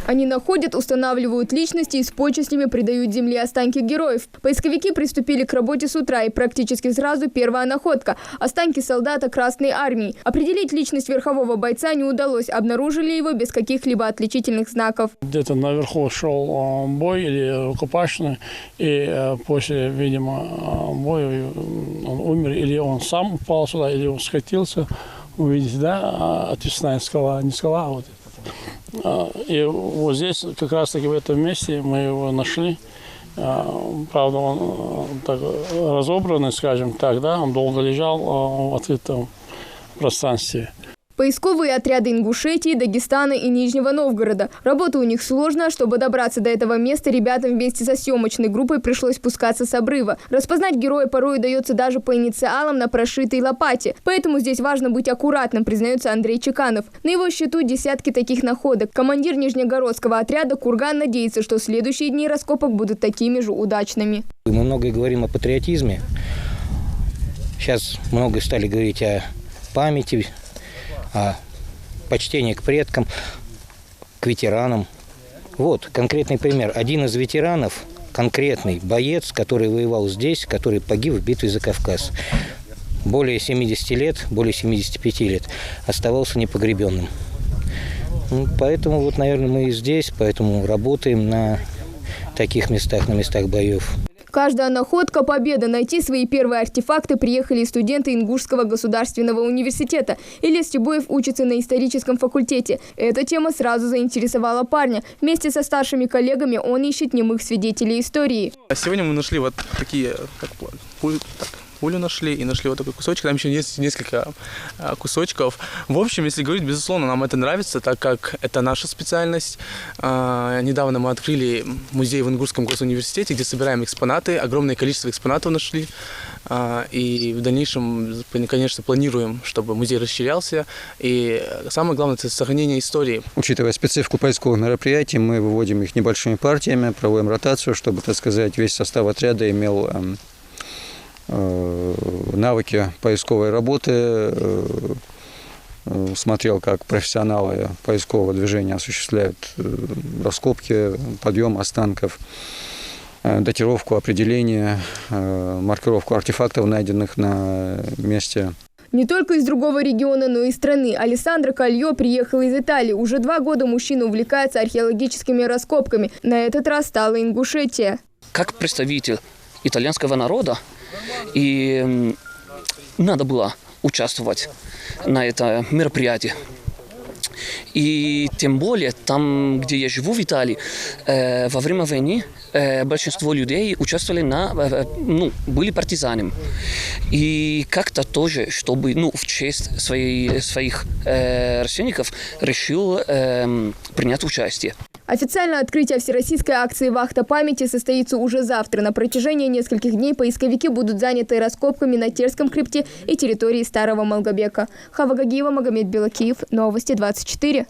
Они находят, устанавливают личности и с почестями придают земле останки героев. Поисковики приступили к работе с утра, и практически сразу первая находка – останки солдата Красной Армии. Определить личность верхового бойца не удалось, обнаружили его без каких-либо отличительных знаков. Где-то наверху шел бой или рукопашный, и после, видимо, боя он умер, или он сам упал сюда, или он схватился. Вы видите, да, отвесная скала, не скала, а вот это. И вот здесь, как раз-таки в этом месте мы его нашли. Правда, он так разобранный, скажем так, да, он долго лежал в открытом пространстве. Поисковые отряды Ингушетии, Дагестана и Нижнего Новгорода. Работа у них сложная. Чтобы добраться до этого места, ребятам вместе со съемочной группой пришлось спускаться с обрыва. Распознать героя порой удается даже по инициалам на прошитой лопате. Поэтому здесь важно быть аккуратным, признается Андрей Чеканов. На его счету десятки таких находок. Командир Нижнегородского отряда Курган надеется, что следующие дни раскопок будут такими же удачными. Мы много говорим о патриотизме. Сейчас много стали говорить о памяти, о почтении к предкам, к ветеранам. Вот конкретный пример. Один из ветеранов, конкретный боец, который воевал здесь, который погиб в битве за Кавказ. Более 70 лет, более 75 лет оставался непогребенным. Поэтому, вот, наверное, мы и здесь, поэтому работаем на таких местах, на местах боев. Каждая находка – победа. Найти свои первые артефакты приехали студенты Ингушского государственного университета. Ильяс Чебоев учится на историческом факультете. Эта тема сразу заинтересовала парня. Вместе со старшими коллегами он ищет немых свидетелей истории. Сегодня мы нашли вот такие, как пулю нашли и нашли вот такой кусочек. Там еще есть несколько кусочков. В общем, если говорить, безусловно, нам это нравится, так как это наша специальность. Недавно мы открыли музей в Ингушском госуниверситете, где собираем экспонаты. Огромное количество экспонатов нашли. И в дальнейшем, конечно, планируем, чтобы музей расширялся. И самое главное – это сохранение истории. Учитывая специфику поисковых мероприятий, мы выводим их небольшими партиями, проводим ротацию, чтобы, так сказать, весь состав отряда имел навыки поисковой работы, смотрел, как профессионалы поискового движения осуществляют раскопки, подъем останков, датировку, определение, маркировку артефактов, найденных на месте. Не только из другого региона, но и страны. Алессандро Кальо приехал из Италии. Уже 2 года мужчина увлекается археологическими раскопками. На этот раз стала Ингушетия. Как представитель итальянского народа, и надо было участвовать на этом мероприятии. И тем более, там, где я живу в Италии, во время войны большинство людей участвовали были партизанами. И как-то тоже, чтобы, в честь своих родственников, решил принять участие. Официальное открытие всероссийской акции «Вахта памяти» состоится уже завтра. На протяжении нескольких дней поисковики будут заняты раскопками на Терском хребте и территории Старого Малгобека. Хава Гагиева, Магомед Белакиев. Новости 24.